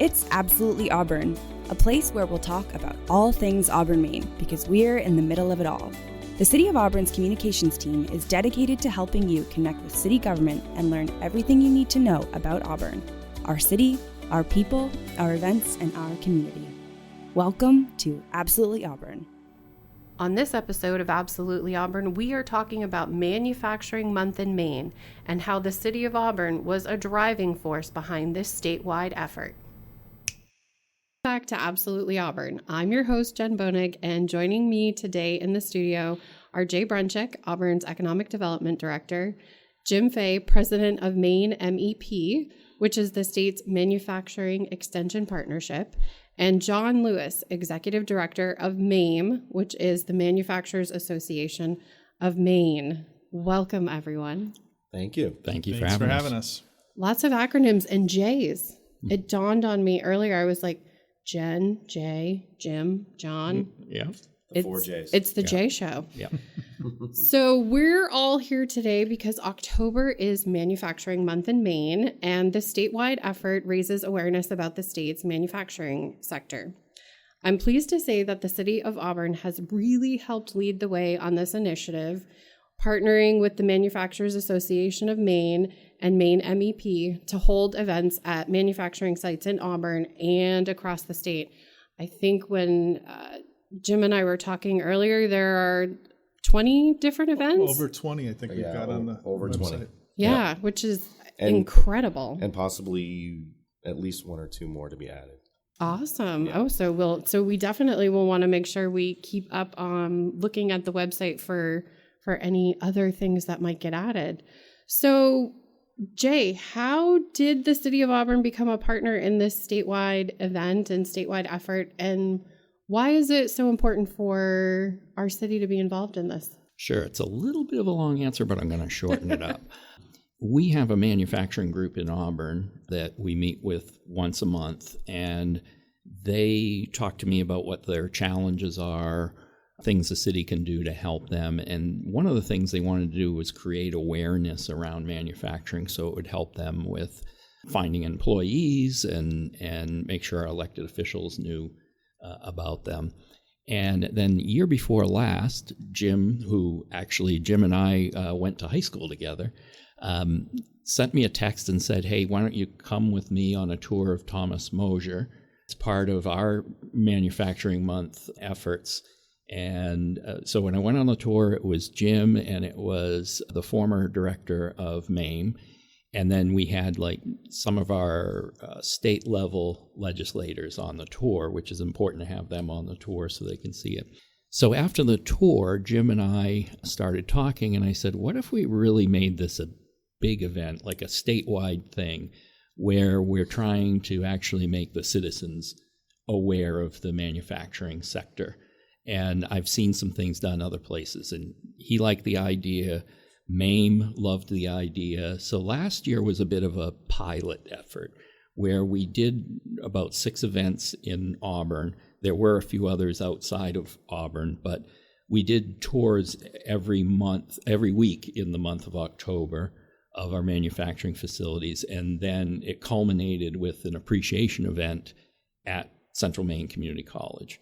It's Absolutely Auburn, a place where we'll talk about all things Auburn, Maine, because we're in the middle of it all. The City of Auburn's communications team is dedicated to helping you connect with city government and learn everything you need to know about Auburn, our city, our people, our events, and our community. Welcome to Absolutely Auburn. On this episode of Absolutely Auburn, we are talking about Manufacturing Month in Maine and how the City of Auburn was a driving force behind this statewide effort. Back to Absolutely Auburn. I'm your host, Jenn Boenig, and joining me today in the studio are Brenchick, Auburn's Economic Development Director, Jim Fay, President of Maine MEP, which is the state's Manufacturing Extension Partnership, and John Lewis, Executive Director of MAME, which is the Manufacturers Association of Maine. Welcome, everyone. Thank you. Thanks for having us. Lots of acronyms and J's. It dawned on me earlier. I was like, Jen, Jay, Jim, John. Yeah. Four J's. It's the J show. Yeah. So we're all here today because October is Manufacturing Month in Maine, and the statewide effort raises awareness about the state's manufacturing sector. I'm pleased to say that the City of Auburn has really helped lead the way on this initiative, partnering with the Manufacturers Association of Maine and Maine MEP to hold events at manufacturing sites in Auburn and across the state. I think when Jim and I were talking earlier, there are 20 different events. Over 20, I think we've got on the over website. 20. Yeah, which is incredible. And possibly at least one or two more to be added. Awesome. Yeah. So we definitely will want to make sure we keep up looking at the website for any other things that might get added. So, Jay, how did the City of Auburn become a partner in this statewide event and statewide effort, and why is it so important for our city to be involved in this? Sure. It's a little bit of a long answer, but I'm going to shorten it up. We have a manufacturing group in Auburn that we meet with once a month, and they talk to me about what their challenges are, things the city can do to help them. And one of the things they wanted to do was create awareness around manufacturing so it would help them with finding employees and make sure our elected officials knew about them. And then year before last, Jim and I went to high school together, sent me a text and said, hey, why don't you come with me on a tour of Thomas Mosier? It's part of our Manufacturing Month efforts. And so when I went on the tour, it was Jim and it was the former director of MAME. And then we had some of our state level legislators on the tour, which is important to have them on the tour so they can see it. So after the tour, Jim and I started talking and I said, what if we really made this a big event, like a statewide thing, where we're trying to actually make the citizens aware of the manufacturing sector? And I've seen some things done other places, and he liked the idea. MAME loved the idea. So last year was a bit of a pilot effort where we did about 6 events in Auburn. There were a few others outside of Auburn, but we did tours every week in the month of October of our manufacturing facilities. And then it culminated with an appreciation event at Central Maine Community College.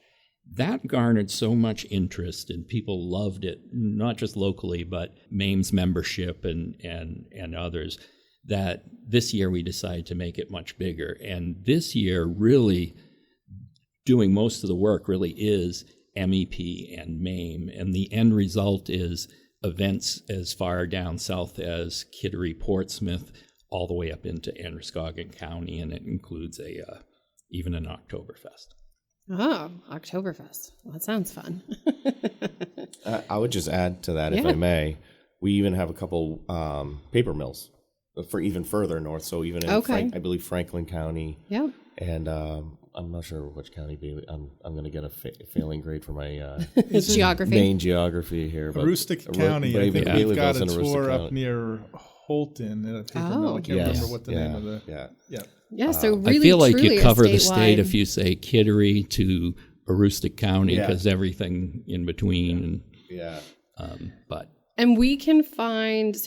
That garnered so much interest and people loved it, not just locally, but MAME's membership and others, that this year we decided to make it much bigger. And this year, really doing most of the work really is MEP and MAME. And the end result is events as far down south as Kittery, Portsmouth, all the way up into Androscoggin County, and it includes even an Oktoberfest. Oh, Oktoberfest. Well, that sounds fun. I would just add to that, if I may. We even have a couple paper mills for even further north. So even in I believe Franklin County. Yeah. And I'm not sure which county. I'm going to get a failing grade for my geography. Maine geography here. But Aroostook County. I think we've got a tour up near Holton in a paper mill. I can't remember what the name of the. Yeah, so really, I feel like you cover the state if you say Kittery to Aroostook County, because everything in between. Yeah. But And you can find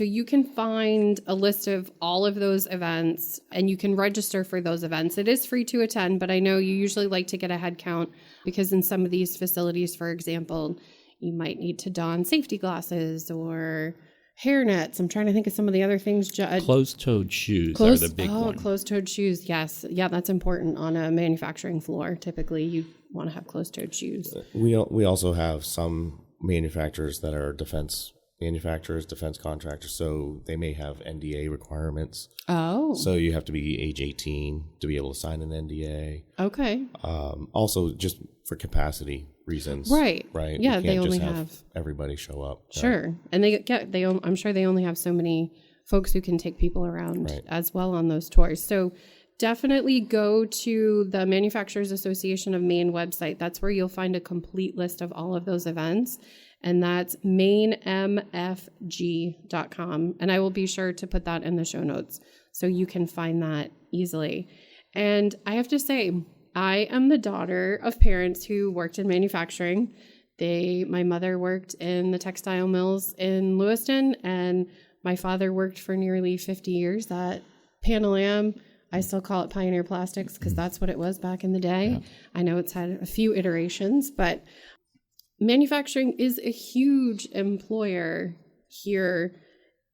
a list of all of those events, and you can register for those events. It is free to attend, but I know you usually like to get a head count because in some of these facilities, for example, you might need to don safety glasses or hairnets. I'm trying to think of some of the other things. Closed-toed shoes are the big one. Closed-toed shoes, yes. Yeah, that's important on a manufacturing floor. Typically, you want to have closed-toed shoes. We also have some manufacturers that are defense manufacturers, defense contractors, so they may have NDA requirements. Oh. So you have to be age 18 to be able to sign an NDA. Okay. Also, just for capacity reasons. Right. Right. Yeah, you can't they only just have everybody show up. Sure. Right? And I'm sure they only have so many folks who can take people around as well on those tours. So definitely go to the Manufacturers Association of Maine website. That's where you'll find a complete list of all of those events. And that's mainemfg.com. And I will be sure to put that in the show notes so you can find that easily. And I have to say, I am the daughter of parents who worked in manufacturing. My mother worked in the textile mills in Lewiston, and my father worked for nearly 50 years at Pan Am. I still call it Pioneer Plastics because that's what it was back in the day. Yeah. I know it's had a few iterations, but manufacturing is a huge employer here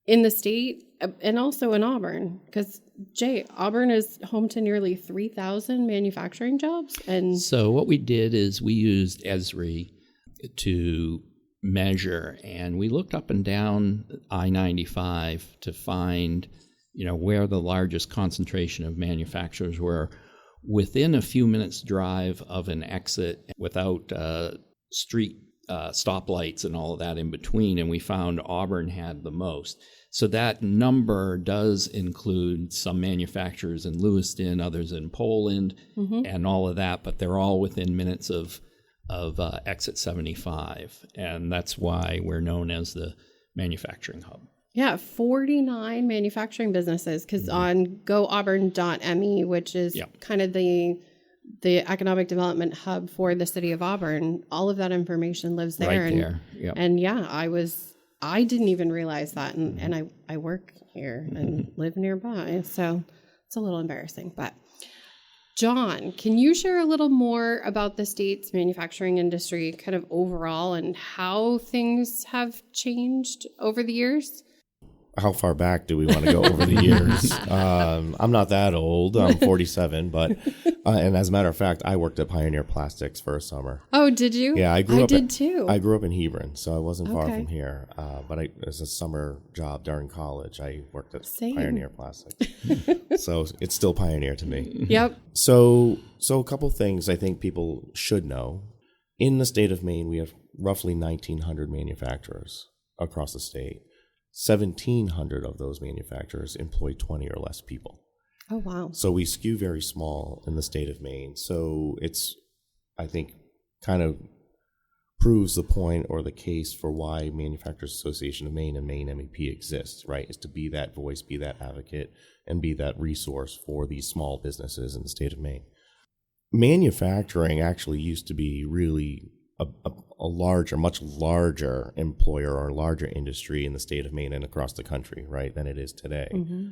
in the state and also in Auburn because, Jay, Auburn is home to nearly 3,000 manufacturing jobs. And so what we did is we used Esri to measure, and we looked up and down I-95 to find, where the largest concentration of manufacturers were within a few minutes drive of an exit without street stoplights and all of that in between, and we found Auburn had the most. So that number does include some manufacturers in Lewiston, others in Poland, and all of that, but they're all within minutes of exit 75, and that's why we're known as the manufacturing hub. Yeah, 49 manufacturing businesses, because on goauburn.me, which is kind of the economic development hub for the city of Auburn, all of that information lives there. Right there. Yep. And yeah, I didn't even realize that. And I work here and live nearby. So it's a little embarrassing. But John, can you share a little more about the state's manufacturing industry kind of overall and how things have changed over the years? How far back do we want to go over the years? I'm not that old. I'm 47, but and as a matter of fact, I worked at Pioneer Plastics for a summer. Oh, did you? Yeah, I did too. I grew up in Hebron, so I wasn't far from here. But as a summer job during college, I worked at Pioneer Plastics. So it's still Pioneer to me. Yep. So a couple things I think people should know. In the state of Maine, we have roughly 1,900 manufacturers across the state. 1,700 of those manufacturers employ 20 or less people. Oh, wow. So we skew very small in the state of Maine. So it's, I think, kind of proves the point or the case for why Manufacturers Association of Maine and Maine MEP exists, right? Is to be that voice, be that advocate, and be that resource for these small businesses in the state of Maine. Manufacturing actually used to be really a much larger employer or larger industry in the state of Maine and across the country, right, than it is today. Mm-hmm.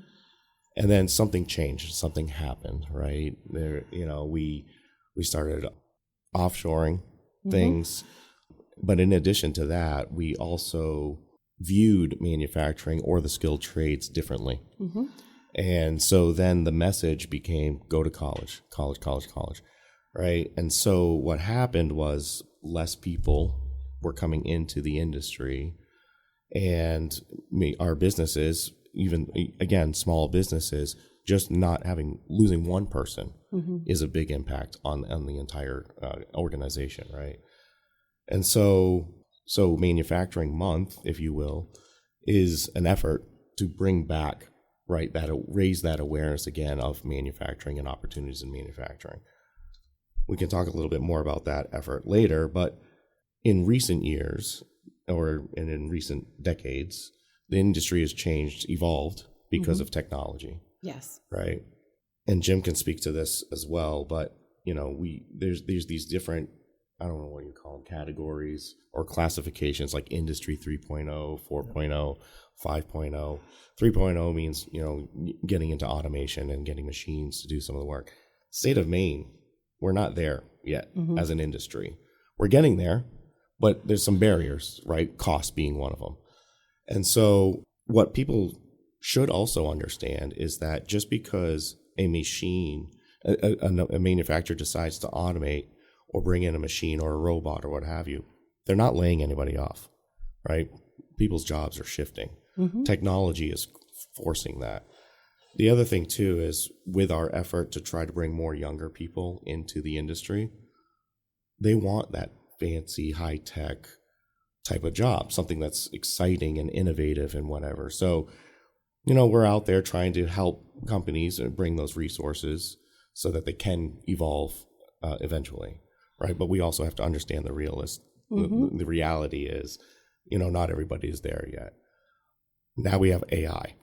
And then something changed, something happened, right? There, we started offshoring things, but in addition to that, we also viewed manufacturing or the skilled trades differently. Mm-hmm. And so then the message became go to college, right? And so what happened was less people were coming into the industry, and our businesses, even again small businesses, just losing one person is a big impact on the entire organization, right? And so Manufacturing Month, if you will, is an effort to bring back, right, raise that awareness again of manufacturing and opportunities in manufacturing. We can talk a little bit more about that effort later, but in recent years, and in recent decades, the industry has evolved because of technology. Yes. Right. And Jim can speak to this as well, but there's these different I don't know what you call them, categories or classifications like Industry 3.0, 4.0, 5.0. 3.0 means, getting into automation and getting machines to do some of the work. State of Maine, we're not there yet as an industry. We're getting there, but there's some barriers, right? Cost being one of them. And so what people should also understand is that just because a machine, a manufacturer decides to automate or bring in a machine or a robot or what have you, they're not laying anybody off, right? People's jobs are shifting. Technology is forcing that. The other thing too is with our effort to try to bring more younger people into the industry, they want that fancy high-tech type of job, something that's exciting and innovative and whatever. So, we're out there trying to help companies and bring those resources so that they can evolve eventually, right? But we also have to understand the reality is, not everybody is there yet. Now we have AI,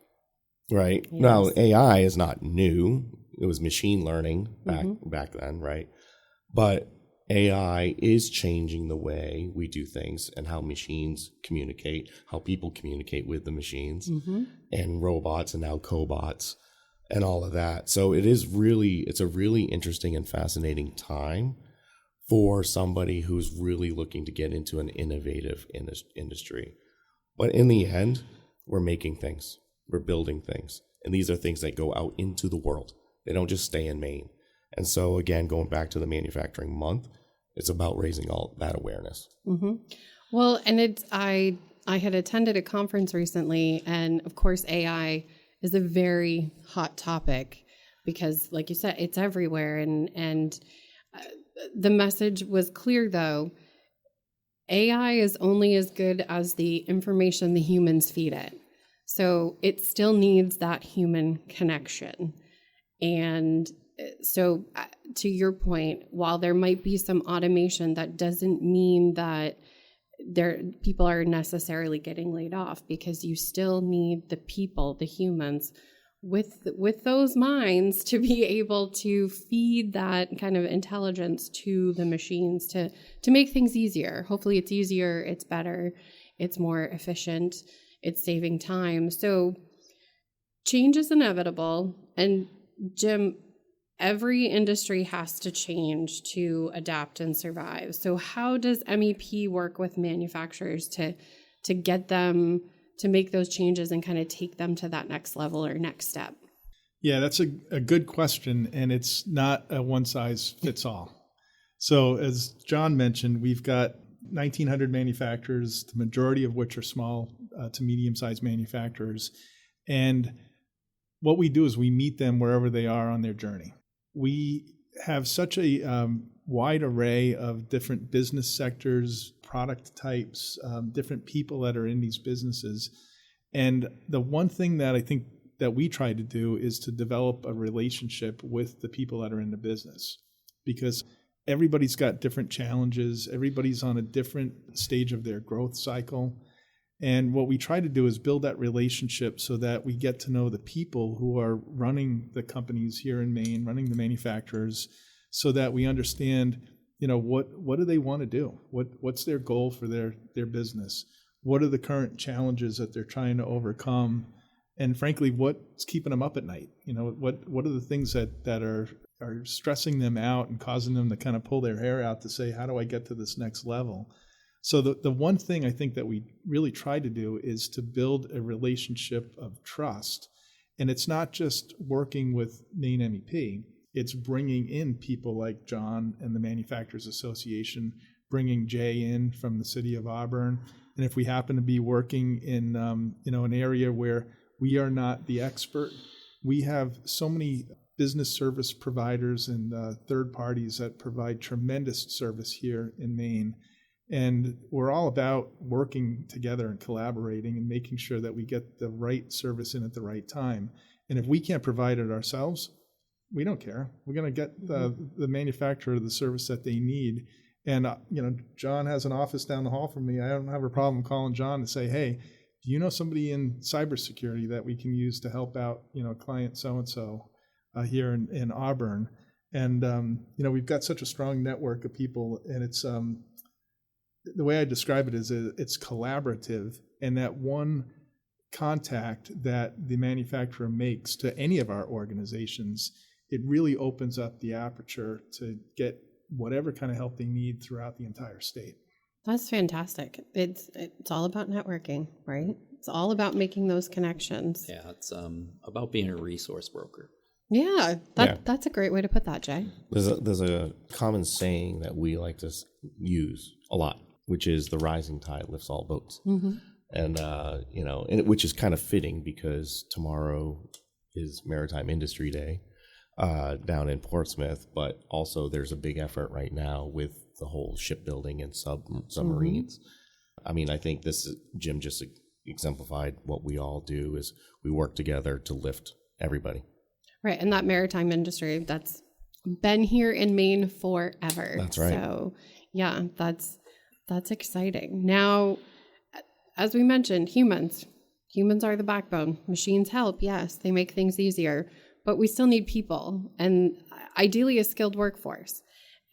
right? Yes. Now AI is not new. It was machine learning back then, right? But AI is changing the way we do things and how machines communicate, how people communicate with the machines, and robots and now cobots and all of that. So it's a really interesting and fascinating time for somebody who's really looking to get into an innovative industry. But in the end, we're making things, we're building things, and these are things that go out into the world. They don't just stay in Maine. And so again, going back to the manufacturing month, it's about raising all that awareness. Well, and I had attended a conference recently, and of course AI is a very hot topic because, like you said, it's everywhere. And the message was clear, though. AI is only as good as the information the humans feed it. So it still needs that human connection. And so to your point, while there might be some automation, that doesn't mean that people are necessarily getting laid off, because you still need the people, the humans, with those minds to be able to feed that kind of intelligence to the machines to make things easier. Hopefully it's easier, it's better, it's more efficient, it's saving time. So change is inevitable. And Jim, every industry has to change to adapt and survive. So how does MEP work with manufacturers to get them to make those changes and kind of take them to that next level or next step? Yeah, that's a good question, and it's not a one-size-fits-all. So as John mentioned, we've got 1,900 manufacturers, the majority of which are small to medium-sized manufacturers. And what we do is we meet them wherever they are on their journey. We have such a wide array of different business sectors, product types, different people that are in these businesses. And the one thing that I think that we try to do is to develop a relationship with the people that are in the business, because everybody's got different challenges. Everybody's on a different stage of their growth cycle. And what we try to do is build that relationship so that we get to know the people who are running the companies here in Maine, running the manufacturers, so that we understand, what do they want to do? What's their goal for their business? What are the current challenges that they're trying to overcome? And frankly, what's keeping them up at night? What are the things that are stressing them out and causing them to kind of pull their hair out to say, how do I get to this next level? So the one thing I think that we really try to do is to build a relationship of trust. And it's not just working with Maine MEP, it's bringing in people like John and the Manufacturers Association, bringing Jay in from the City of Auburn. And if we happen to be working in an area where we are not the expert, we have so many business service providers and third parties that provide tremendous service here in Maine. And we're all about working together and collaborating and making sure that we get the right service in at the right time. And if we can't provide it ourselves, we don't care. We're going to get the manufacturer the service that they need. And, John has an office down the hall from me. I don't have a problem calling John to say, hey, do you know somebody in cybersecurity that we can use to help out, client so-and-so here in Auburn? And, we've got such a strong network of people, and it's, the way I describe it is it's collaborative, and that one contact that the manufacturer makes to any of our organizations, it really opens up the aperture to get whatever kind of help they need throughout the entire state. That's fantastic. It's all about networking, right? It's all about making those connections. Yeah, it's about being a resource broker. Yeah, that's a great way to put that, Jay. There's a common saying that we like to use a lot, which is the rising tide lifts all boats. Mm-hmm. And which is kind of fitting because tomorrow is Maritime Industry Day down in Portsmouth, but also there's a big effort right now with the whole shipbuilding and submarines. Mm-hmm. I mean, I think Jim just exemplified what we all do is we work together to lift everybody. Right, and that maritime industry, that's been here in Maine forever. That's right. So, yeah, that's exciting. Now, as we mentioned, humans are the backbone. Machines help, yes, they make things easier, but we still need people, and ideally a skilled workforce.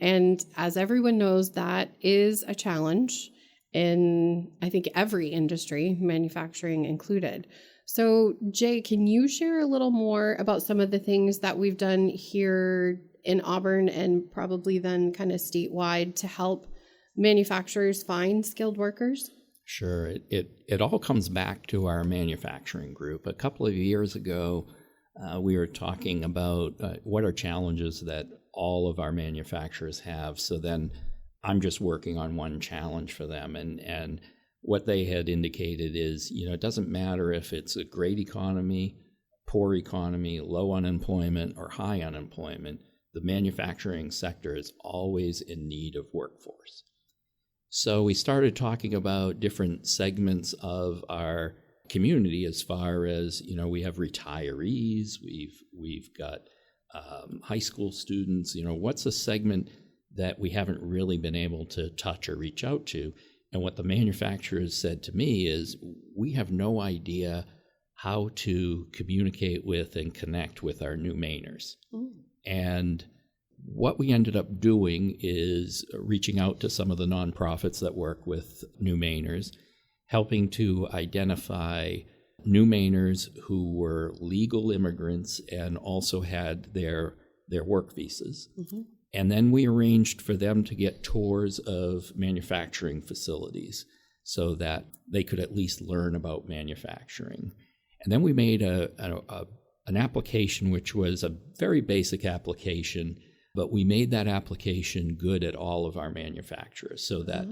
And as everyone knows, that is a challenge in, I think, every industry, manufacturing included. So, Jay, can you share a little more about some of the things that we've done here in Auburn and probably then kind of statewide to help manufacturers find skilled workers? Sure. It all comes back to our manufacturing group. A couple of years ago, we were talking about what are challenges that all of our manufacturers have. So then I'm just working on one challenge for them. And what they had indicated is, it doesn't matter if it's a great economy, poor economy, low unemployment, or high unemployment, the manufacturing sector is always in need of workforce. So we started talking about different segments of our community as far as, we have retirees, we've got high school students, what's a segment that we haven't really been able to touch or reach out to? And what the manufacturers said to me is, we have no idea how to communicate with and connect with our new Mainers. Mm. And what we ended up doing is reaching out to some of the nonprofits that work with new Mainers, helping to identify new Mainers who were legal immigrants and also had their work visas. Mm-hmm. And then we arranged for them to get tours of manufacturing facilities so that they could at least learn about manufacturing. And then we made an application, which was a very basic application, but we made that application good at all of our manufacturers so that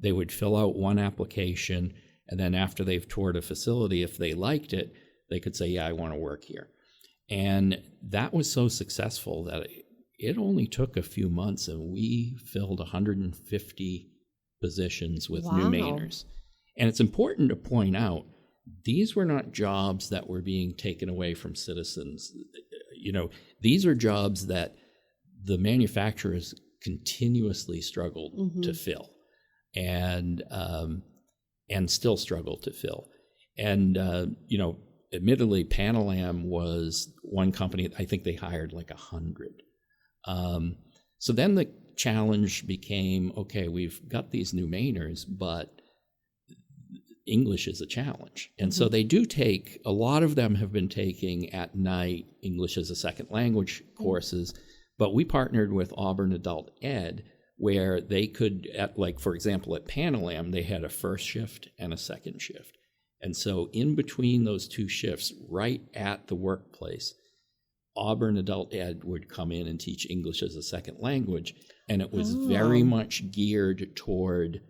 they would fill out one application, and then after they've toured a facility, if they liked it, they could say, yeah, I want to work here. And that was so successful that it only took a few months, and we filled 150 positions with new Mainers. And it's important to point out, these were not jobs that were being taken away from citizens. These are jobs that the manufacturers continuously struggled to fill, and still struggle to fill. And admittedly, Panalam was one company. I think they hired like 100. So then the challenge became, okay, we've got these new Mainers, but English is a challenge. And so they do take, a lot of them have been taking at night English as a second language courses, but we partnered with Auburn Adult Ed where they could, for example, at Panalam, they had a first shift and a second shift. And so in between those two shifts, right at the workplace, Auburn Adult Ed would come in and teach English as a second language, and it was very much geared toward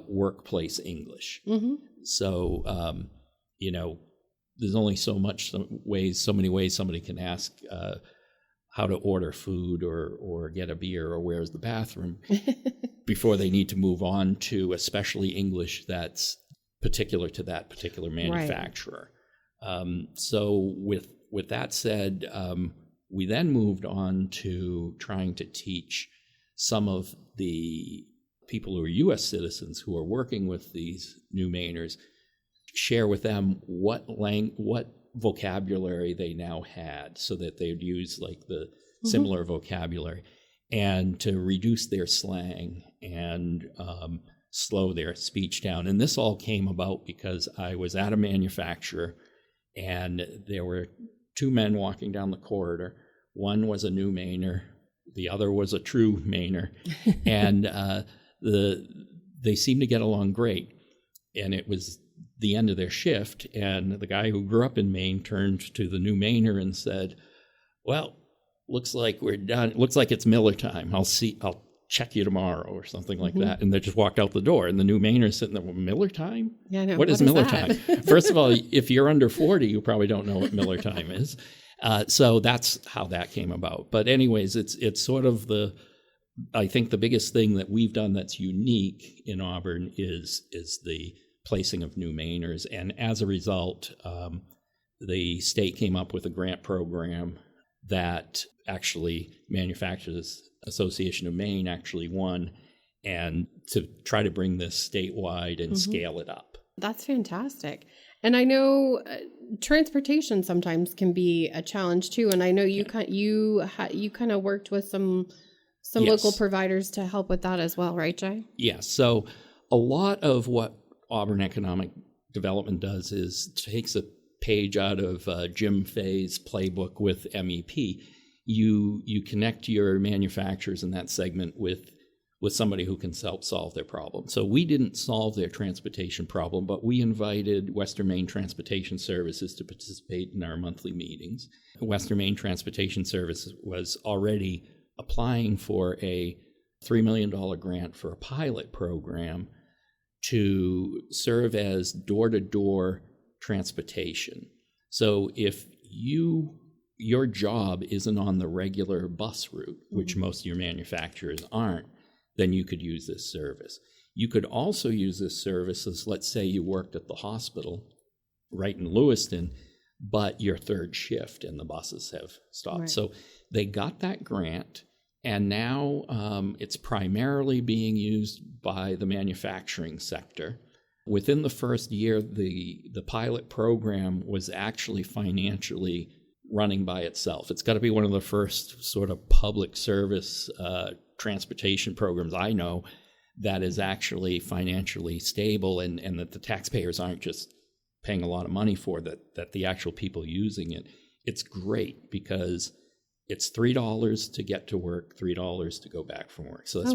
workplace English. Mm-hmm. So, there's only so many ways somebody can ask how to order food or get a beer or where's the bathroom before they need to move on to especially English that's particular to that particular manufacturer. Right. So with that said, we then moved on to trying to teach some of the people who are U.S. citizens who are working with these new Mainers, share with them what vocabulary they now had, so that they'd use like the similar vocabulary, and to reduce their slang and slow their speech down. And this all came about because I was at a manufacturer, and there were two men walking down the corridor. One was a new Mainer, the other was a true Mainer, and they seemed to get along great. And it was the end of their shift, and the guy who grew up in Maine turned to the new Mainer and said, "Well, looks like we're done. Looks like it's Miller time. I'll check you tomorrow," or something like that. And they just walked out the door, and the new Mainer's sitting there, "Well, Miller time? Yeah, no, what is Miller time?" First of all, if you're under 40, you probably don't know what Miller time is. So that's how that came about. But anyways, it's sort of I think the biggest thing that we've done that's unique in Auburn is the placing of new Mainers. And as a result, the state came up with a grant program that actually Manufacturers Association of Maine actually won, and to try to bring this statewide and scale it up. That's fantastic. And I know transportation sometimes can be a challenge too. And I know you kind of worked with some Yes. local providers to help with that as well, right, Jay? Yes. So a lot of what Auburn Economic Development does is takes a page out of Jim Fay's playbook with MEP. You connect your manufacturers in that segment with somebody who can help solve their problem. So we didn't solve their transportation problem, but we invited Western Maine Transportation Services to participate in our monthly meetings. Western Maine Transportation Services was already applying for a $3 million grant for a pilot program to serve as door-to-door transportation. So if your job isn't on the regular bus route, which most of your manufacturers aren't, then you could use this service. You could also use this service as, let's say you worked at the hospital right in Lewiston, but your third shift and the buses have stopped. Right. So they got that grant, and now it's primarily being used by the manufacturing sector. Within the first year, the pilot program was actually financially running by itself. It's got to be one of the first sort of public service transportation programs I know that is actually financially stable, and that the taxpayers aren't just paying a lot of money for, that the actual people using it. It's great because it's $3 to get to work, $3 to go back from work. So that's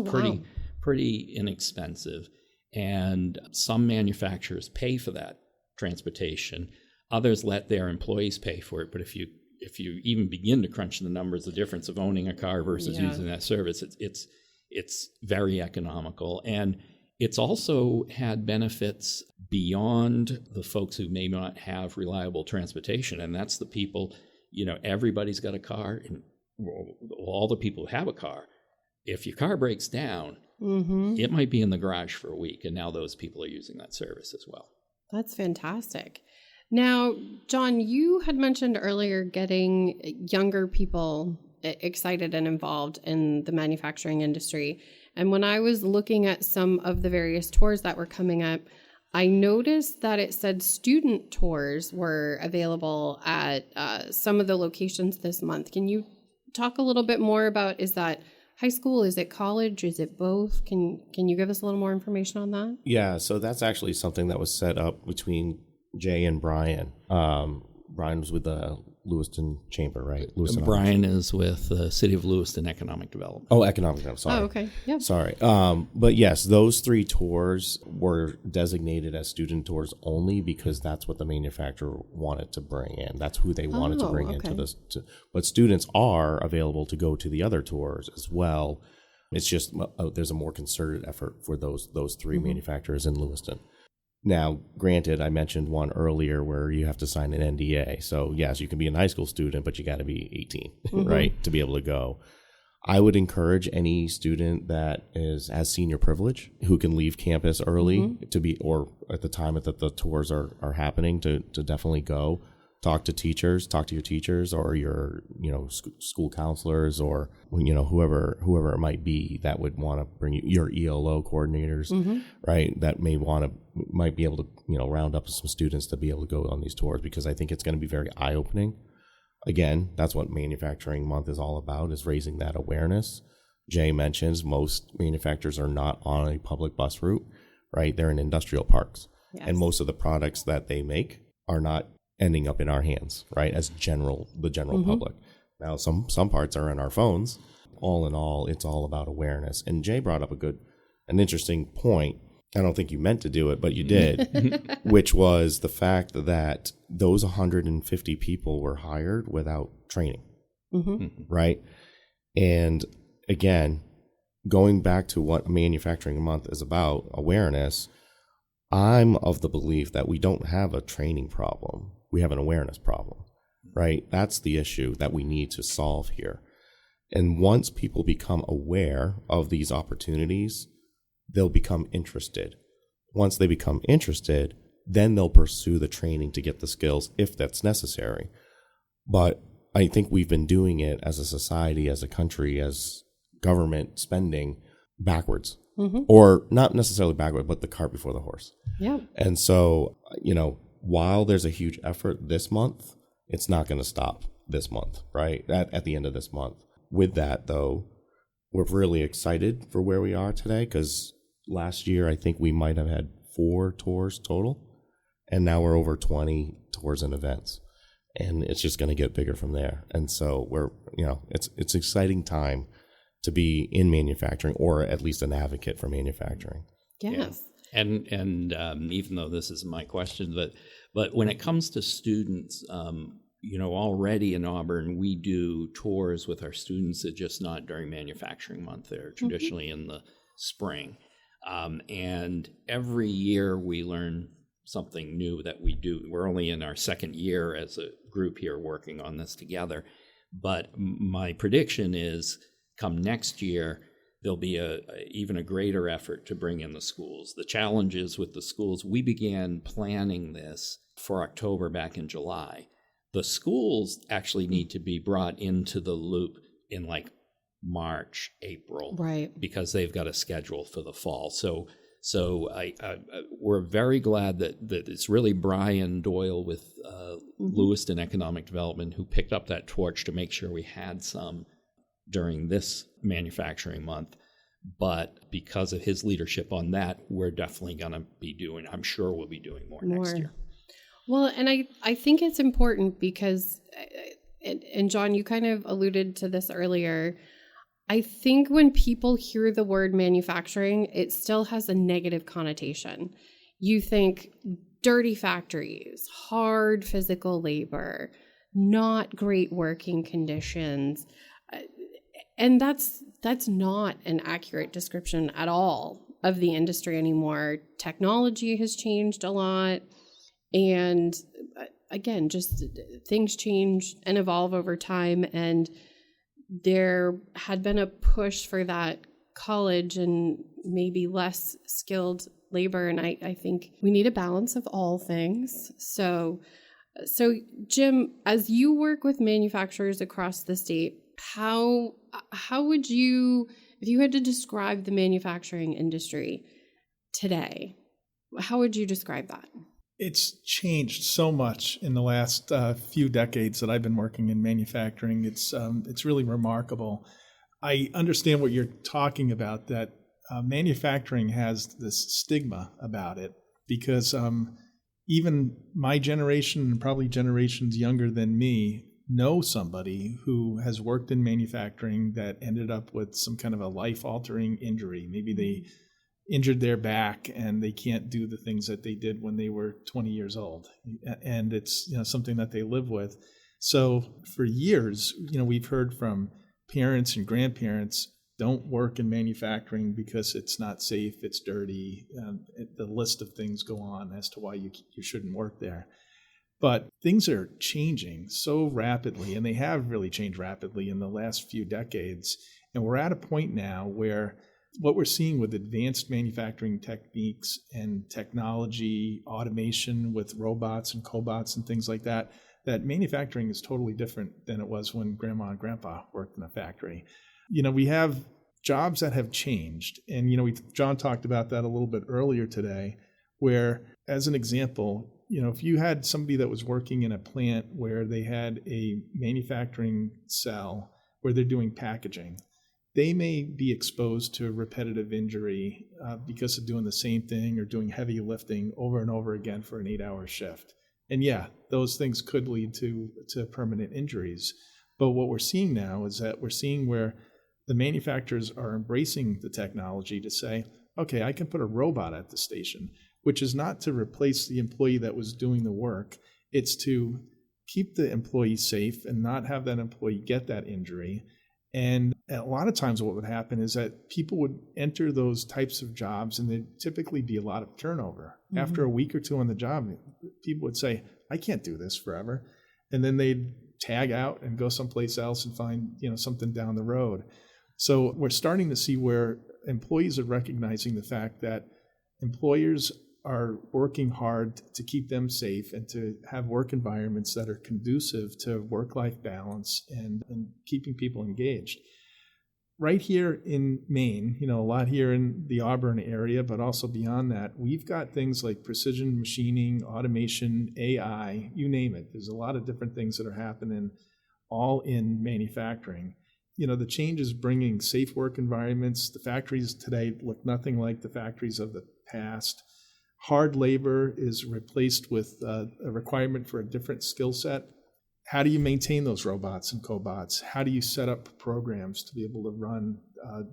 pretty inexpensive. And some manufacturers pay for that transportation. Others let their employees pay for it. But if you even begin to crunch the numbers, the difference of owning a car versus using that service, it's very economical. And it's also had benefits beyond the folks who may not have reliable transportation. And that's the people, everybody's got a car, and all the people who have a car. If your car breaks down, it might be in the garage for a week, and now those people are using that service as well. That's fantastic. Now, John, you had mentioned earlier getting younger people excited and involved in the manufacturing industry. And when I was looking at some of the various tours that were coming up, I noticed that it said student tours were available at some of the locations this month. Can you talk a little bit more about, is that high school? Is it college? Is it both? Can you give us a little more information on that? Yeah, so that's actually something that was set up between Jay and Brian. Brian was with the Lewiston Chamber, right? Brian is with the City of Lewiston Economic Development. Oh, Economic Development, sorry. Oh, okay. Yeah. Sorry. But yes, those 3 tours were designated as student tours only because that's what the manufacturer wanted to bring in. That's who they wanted to bring into this. But students are available to go to the other tours as well. It's just there's a more concerted effort for those 3 manufacturers in Lewiston. Now, granted, I mentioned one earlier where you have to sign an NDA. So, yes, you can be a high school student, but you got to be 18, right, to be able to go. I would encourage any student that has senior privilege who can leave campus early to be, or at the time that the tours are happening, to definitely go. talk to your teachers or your, school counselors or, whoever it might be that would want to bring you, your ELO coordinators, right? That might be able to, round up some students to be able to go on these tours, because I think it's going to be very eye-opening. Again, that's what Manufacturing Month is all about, is raising that awareness. Jay mentions most manufacturers are not on a public bus route, right? They're in industrial parks. Yes. And most of the products that they make are not ending up in our hands, right? As the general public. Now, some parts are in our phones. All in all, it's all about awareness. And Jay brought up an interesting point. I don't think you meant to do it, but you did, which was the fact that those 150 people were hired without training, right? And again, going back to what Manufacturing Month is about, awareness, I'm of the belief that we don't have a training problem. We have an awareness problem, right? That's the issue that we need to solve here. And once people become aware of these opportunities, they'll become interested. Once they become interested, then they'll pursue the training to get the skills if that's necessary. But I think we've been doing it as a society, as a country, as government spending backwards. Or not necessarily backward, but the cart before the horse. Yeah. And so, while there's a huge effort this month, it's not going to stop this month, right? At the end of this month. With that, though, we're really excited for where we are today, because last year I think we might have had 4 tours total, and now we're over 20 tours and events, and it's just going to get bigger from there. And so it's an exciting time to be in manufacturing, or at least an advocate for manufacturing. Yes. Yeah. And even though this is my question, but when it comes to students, already in Auburn, we do tours with our students. It's just not during Manufacturing Month. They're traditionally in the spring. And every year we learn something new that we do. We're only in our second year as a group here working on this together. But my prediction is, come next year, there'll be even a greater effort to bring in the schools. The challenges with the schools, we began planning this for October back in July. The schools actually need to be brought into the loop in like March, April, right? Because they've got a schedule for the fall. So we're very glad that it's really Brian Doyle with Lewiston Economic Development who picked up that torch to make sure we had some during this Manufacturing Month. But because of his leadership on that, we're definitely going to be doing, I'm sure we'll be doing more next year. Well, and I think it's important because, and John, you kind of alluded to this earlier, I think when people hear the word manufacturing, it still has a negative connotation. You think dirty factories, hard physical labor, not great working conditions. And that's not an accurate description at all of the industry anymore. Technology has changed a lot. And again, just things change and evolve over time. And there had been a push for that college and maybe less skilled labor. And I think we need a balance of all things. So Jim, as you work with manufacturers across the state, how would you, if you had to describe the manufacturing industry today, how would you describe that? It's changed so much in the last few decades that I've been working in manufacturing. It's really remarkable. I understand what you're talking about, that manufacturing has this stigma about it because even my generation and probably generations younger than me know somebody who has worked in manufacturing that ended up with some kind of a life-altering injury. Maybe they injured their back and they can't do the things that they did when they were 20 years old. And it's something that they live with. So for years, we've heard from parents and grandparents, don't work in manufacturing because it's not safe, it's dirty. The list of things go on as to why you shouldn't work there. But things are changing so rapidly, and they have really changed rapidly in the last few decades. And we're at a point now where what we're seeing with advanced manufacturing techniques and technology, automation with robots and cobots and things like that, that manufacturing is totally different than it was when grandma and grandpa worked in a factory. We have jobs that have changed. And, John talked about that a little bit earlier today, where, as an example, if you had somebody that was working in a plant where they had a manufacturing cell where they're doing packaging, they may be exposed to repetitive injury because of doing the same thing or doing heavy lifting over and over again for an 8-hour shift. And yeah, those things could lead to permanent injuries. But what we're seeing now is that we're seeing where the manufacturers are embracing the technology to say, okay, I can put a robot at the station, which is not to replace the employee that was doing the work. It's to keep the employee safe and not have that employee get that injury. And a lot of times what would happen is that people would enter those types of jobs and there'd typically be a lot of turnover. Mm-hmm. After a week or two on the job, people would say, I can't do this forever. And then they'd tag out and go someplace else and find, something down the road. So we're starting to see where employees are recognizing the fact that employers are working hard to keep them safe and to have work environments that are conducive to work-life balance and keeping people engaged. Right here in Maine, a lot here in the Auburn area, but also beyond that, we've got things like precision machining, automation, AI, you name it. There's a lot of different things that are happening all in manufacturing. The change is bringing safe work environments. The factories today look nothing like the factories of the past. Hard labor is replaced with a requirement for a different skill set. How do you maintain those robots and cobots? How do you set up programs to be able to run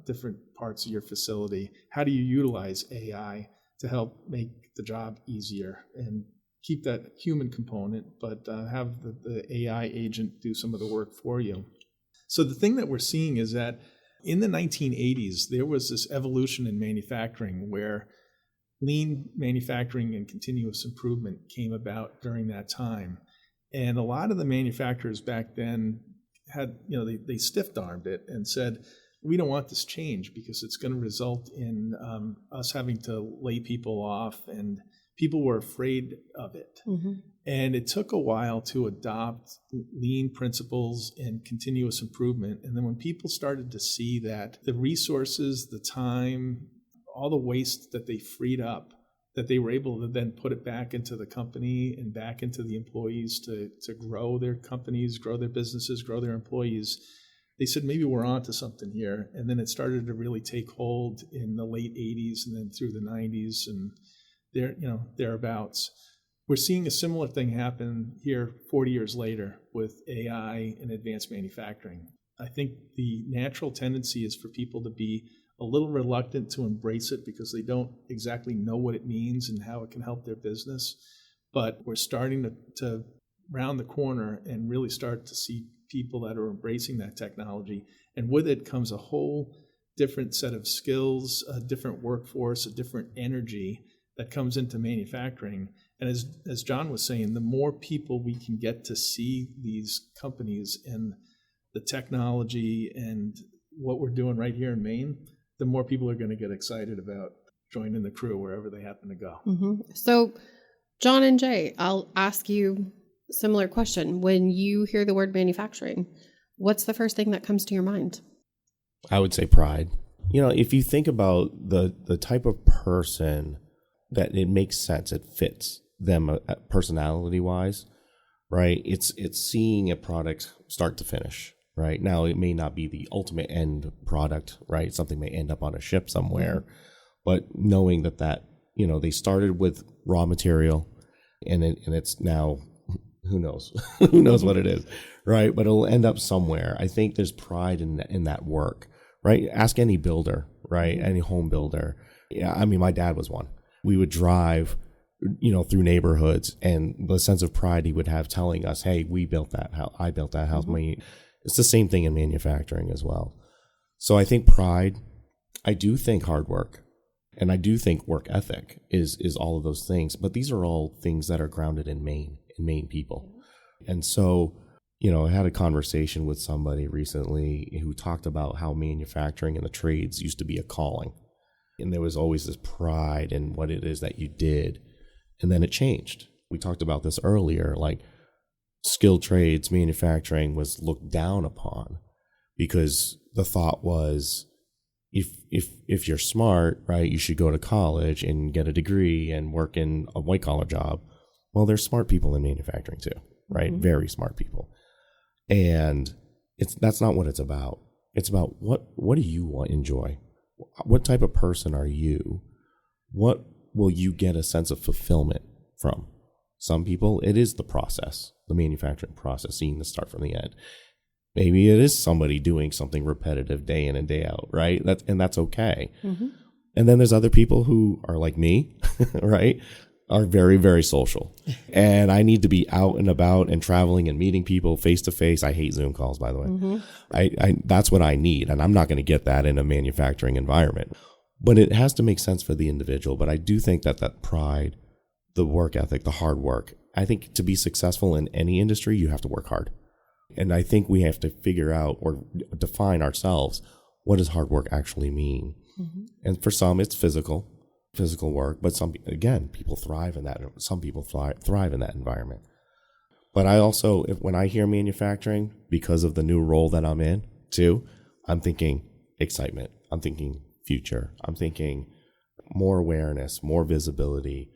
different parts of your facility? How do you utilize AI to help make the job easier and keep that human component, but have the AI agent do some of the work for you? So the thing that we're seeing is that in the 1980s, there was this evolution in manufacturing where lean manufacturing and continuous improvement came about during that time. And a lot of the manufacturers back then had, they stiff-armed it and said, we don't want this change because it's going to result in us having to lay people off, and people were afraid of it. Mm-hmm. And it took a while to adopt lean principles and continuous improvement. And then when people started to see that the resources, the time, all the waste that they freed up, that they were able to then put it back into the company and back into the employees to grow their companies, grow their businesses, grow their employees, they said, maybe we're onto something here. And then it started to really take hold in the late 80s and then through the 90s and thereabouts. We're seeing a similar thing happen here 40 years later with AI and advanced manufacturing. I think the natural tendency is for people to be a little reluctant to embrace it because they don't exactly know what it means and how it can help their business. But we're starting to round the corner and really start to see people that are embracing that technology. And with it comes a whole different set of skills, a different workforce, a different energy that comes into manufacturing. And as John was saying, the more people we can get to see these companies and the technology and what we're doing right here in Maine, the more people are going to get excited about joining the crew wherever they happen to go. Mm-hmm. So, John and Jay, I'll ask you a similar question. When you hear the word manufacturing, what's the first thing that comes to your mind? I would say pride. If you think about the type of person that it makes sense, it fits them personality-wise, right? It's seeing a product start to finish. Right now, it may not be the ultimate end product, right? Something may end up on a ship somewhere, but knowing that they started with raw material, and it's now, who knows, who knows what it is, right? But it'll end up somewhere. I think there's pride in that work, right? Ask any builder, right? Any home builder. Yeah, I mean, my dad was one. We would drive, through neighborhoods, and the sense of pride he would have telling us, "Hey, we built that house. I built that house." It's the same thing in manufacturing as well. So I think pride, I do think hard work, and I do think work ethic is all of those things. But these are all things that are grounded in Maine people. And so, I had a conversation with somebody recently who talked about how manufacturing and the trades used to be a calling. And there was always this pride in what it is that you did. And then it changed. We talked about this earlier, like skilled trades manufacturing was looked down upon, because the thought was, if you're smart, right, you should go to college and get a degree and work in a white collar job. Well, there's smart people in manufacturing too, right? Mm-hmm. Very smart people. And that's not what it's about. It's about what do you enjoy? What type of person are you? What will you get a sense of fulfillment from? Some people, it is the process, the manufacturing process, seeing the start from the end. Maybe it is somebody doing something repetitive day in and day out, right? That's okay. Mm-hmm. And then there's other people who are like me, right? Are very, very social. And I need to be out and about and traveling and meeting people face to face. I hate Zoom calls, by the way. Mm-hmm. That's what I need. And I'm not going to get that in a manufacturing environment. But it has to make sense for the individual. But I do think that pride, the work ethic, the hard work, I think to be successful in any industry, you have to work hard. And I think we have to figure out or define ourselves, what does hard work actually mean? Mm-hmm. And for some, it's physical work, but some, again, people thrive in that. Some people thrive in that environment. But I also, when I hear manufacturing, because of the new role that I'm in too, I'm thinking excitement. I'm thinking future. I'm thinking more awareness, more visibility.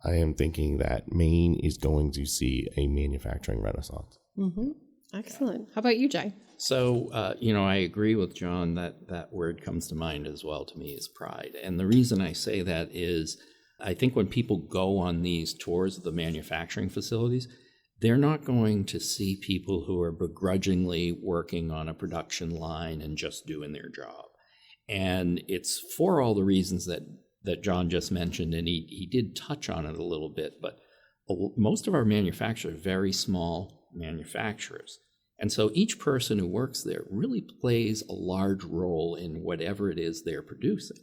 I am thinking that Maine is going to see a manufacturing renaissance. Mm-hmm. Excellent. How about you, Jay? So, I agree with John that word comes to mind as well to me is pride. And the reason I say that is I think when people go on these tours of the manufacturing facilities, they're not going to see people who are begrudgingly working on a production line and just doing their job. And it's for all the reasons that John just mentioned, and he did touch on it a little bit, but most of our manufacturers are very small manufacturers. And so each person who works there really plays a large role in whatever it is they're producing.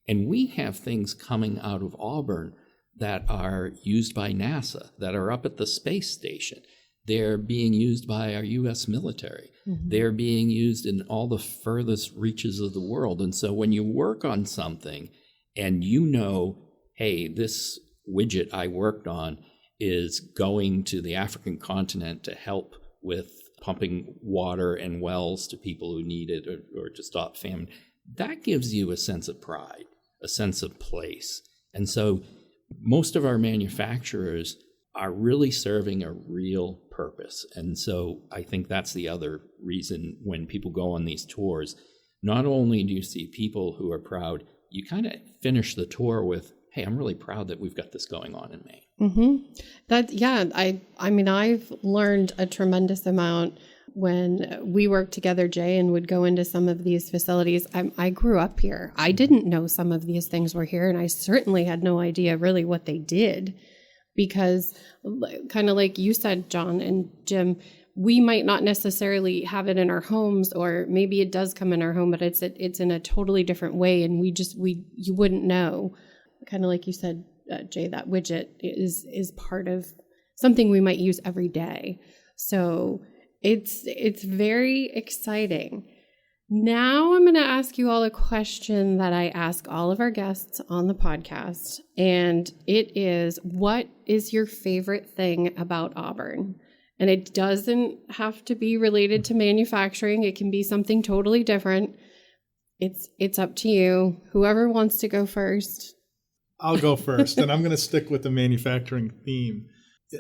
And we have things coming out of Auburn that are used by NASA, that are up at the space station. They're being used by our U.S. military. Mm-hmm. They're being used in all the furthest reaches of the world. And so when you work on something and hey, this widget I worked on is going to the African continent to help with pumping water and wells to people who need it or to stop famine, that gives you a sense of pride, a sense of place. And so most of our manufacturers are really serving a real purpose. And so I think that's the other reason when people go on these tours, not only do you see people who are proud, you kind of finish the tour with, hey, I'm really proud that we've got this going on in Maine. Mm-hmm. I've learned a tremendous amount when we worked together, Jay, and would go into some of these facilities. I grew up here. I didn't know some of these things were here, and I certainly had no idea really what they did, because kind of like you said, John and Jim, we might not necessarily have it in our homes, or maybe it does come in our home, but it's in a totally different way, and you wouldn't know. Kind of like you said, Jay, that widget is part of something we might use every day. So it's very exciting. Now I'm going to ask you all a question that I ask all of our guests on the podcast, and it is, what is your favorite thing about Auburn? And it doesn't have to be related to manufacturing. It can be something totally different. It's up to you. Whoever wants to go first. I'll go first, and I'm going to stick with the manufacturing theme.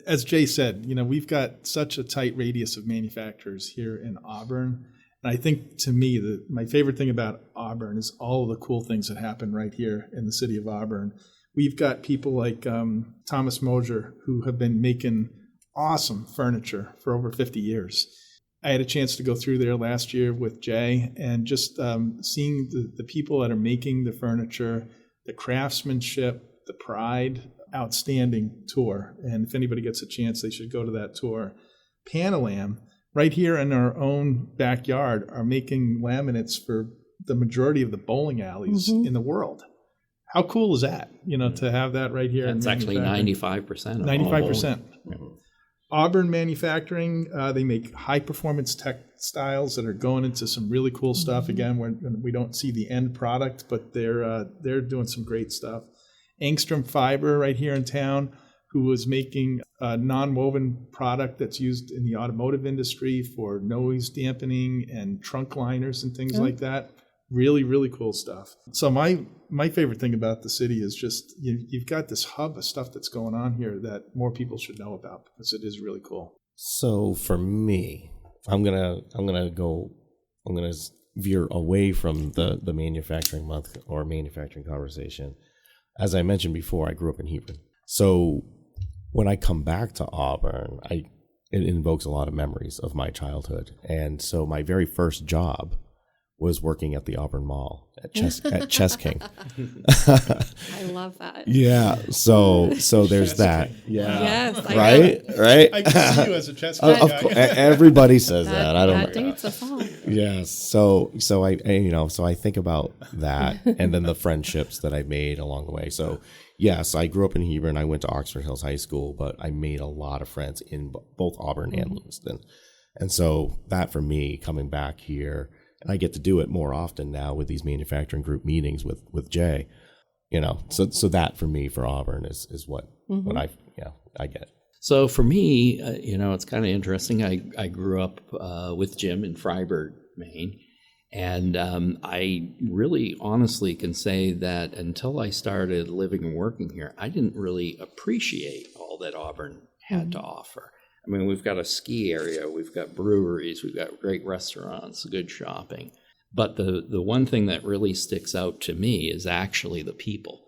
As Jay said, we've got such a tight radius of manufacturers here in Auburn. And I think, to me, my favorite thing about Auburn is all of the cool things that happen right here in the city of Auburn. We've got people like Thomas Mosier, who have been making awesome furniture for over 50 years. I had a chance to go through there last year with Jay, and just seeing the people that are making the furniture, the craftsmanship, the pride, outstanding tour. And if anybody gets a chance, they should go to that tour. Panalam, right here in our own backyard, are making laminates for the majority of the bowling alleys in the world. How cool is that? To have that right here. It's actually 95%. 95%. Auburn manufacturing, they make high performance textiles that are going into some really cool stuff. Again, we don't see the end product, but they're doing some great stuff. Angstrom Fiber right here in town, who was making a non-woven product that's used in the automotive industry for noise dampening and trunk liners and things like that. Really, really cool stuff. So my favorite thing about the city is just you've got this hub of stuff that's going on here that more people should know about, because it is really cool. So for me, I'm gonna veer away from the manufacturing month or manufacturing conversation. As I mentioned before, I grew up in Hebron. So when I come back to Auburn, it invokes a lot of memories of my childhood. And so my very first job was working at the Auburn Mall at Chess King. I love that. Yeah. So there's that. Yeah. Yes. Right. I can see you as a chess guy. Of course, everybody says that. I don't know. That dates us all. Yes. So I think about that, and then the friendships that I made along the way. So yes, I grew up in Hebron. I went to Oxford Hills High School, but I made a lot of friends in both Auburn and Lewiston. And so that for me, coming back here, and I get to do it more often now with these manufacturing group meetings with Jay, so that for me, for Auburn is what I get. So for me, it's kind of interesting. I grew up with Jim in Freiburg, Maine, and I really honestly can say that until I started living and working here, I didn't really appreciate all that Auburn had to offer. I mean, we've got a ski area, we've got breweries, we've got great restaurants, good shopping. But the one thing that really sticks out to me is actually the people.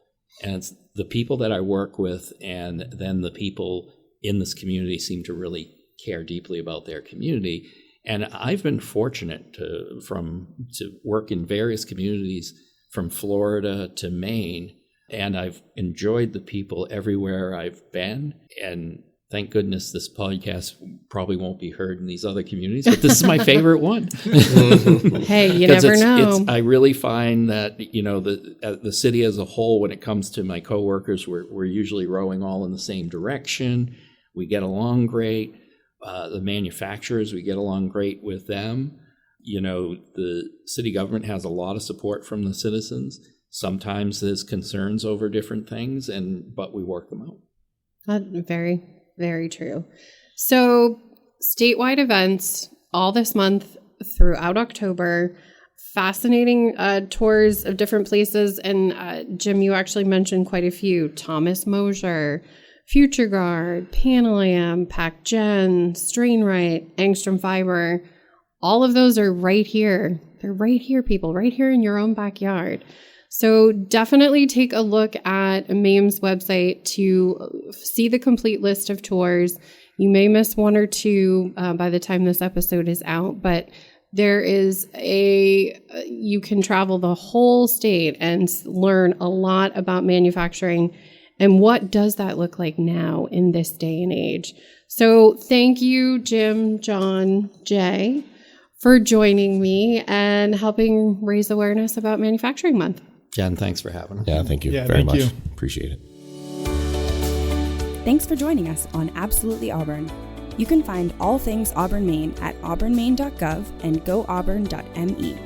And it's the people that I work with, and then the people in this community seem to really care deeply about their community. And I've been fortunate to work in various communities from Florida to Maine, and I've enjoyed the people everywhere I've been. And thank goodness this podcast probably won't be heard in these other communities, but this is my favorite one. Hey, you never know. I really find that, the city as a whole, when it comes to my coworkers, we're usually rowing all in the same direction. We get along great. The manufacturers, we get along great with them. The city government has a lot of support from the citizens. Sometimes there's concerns over different things, but we work them out. Very, very true. So statewide events all this month throughout October, fascinating tours of different places. And Jim, you actually mentioned quite a few: Thomas Mosier, Future Guard, Pan-Am, Jenn, Strainwright, Angstrom Fiber. All of those are right here. They're right here, people, right here in your own backyard. So definitely take a look at MAME's website to see the complete list of tours. You may miss one or two by the time this episode is out, but there is you can travel the whole state and learn a lot about manufacturing and what does that look like now in this day and age. So thank you, Jim, John, Jay, for joining me and helping raise awareness about Manufacturing Month. Jen, thanks for having us. Yeah, thank you very thank much. you. Appreciate it. Thanks for joining us on Absolutely Auburn. You can find all things Auburn, Maine at auburnmaine.gov and goauburn.me.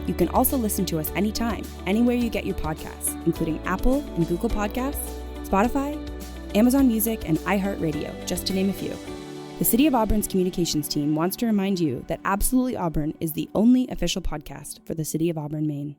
You can also listen to us anytime, anywhere you get your podcasts, including Apple and Google Podcasts, Spotify, Amazon Music, and iHeartRadio, just to name a few. The City of Auburn's communications team wants to remind you that Absolutely Auburn is the only official podcast for the City of Auburn, Maine.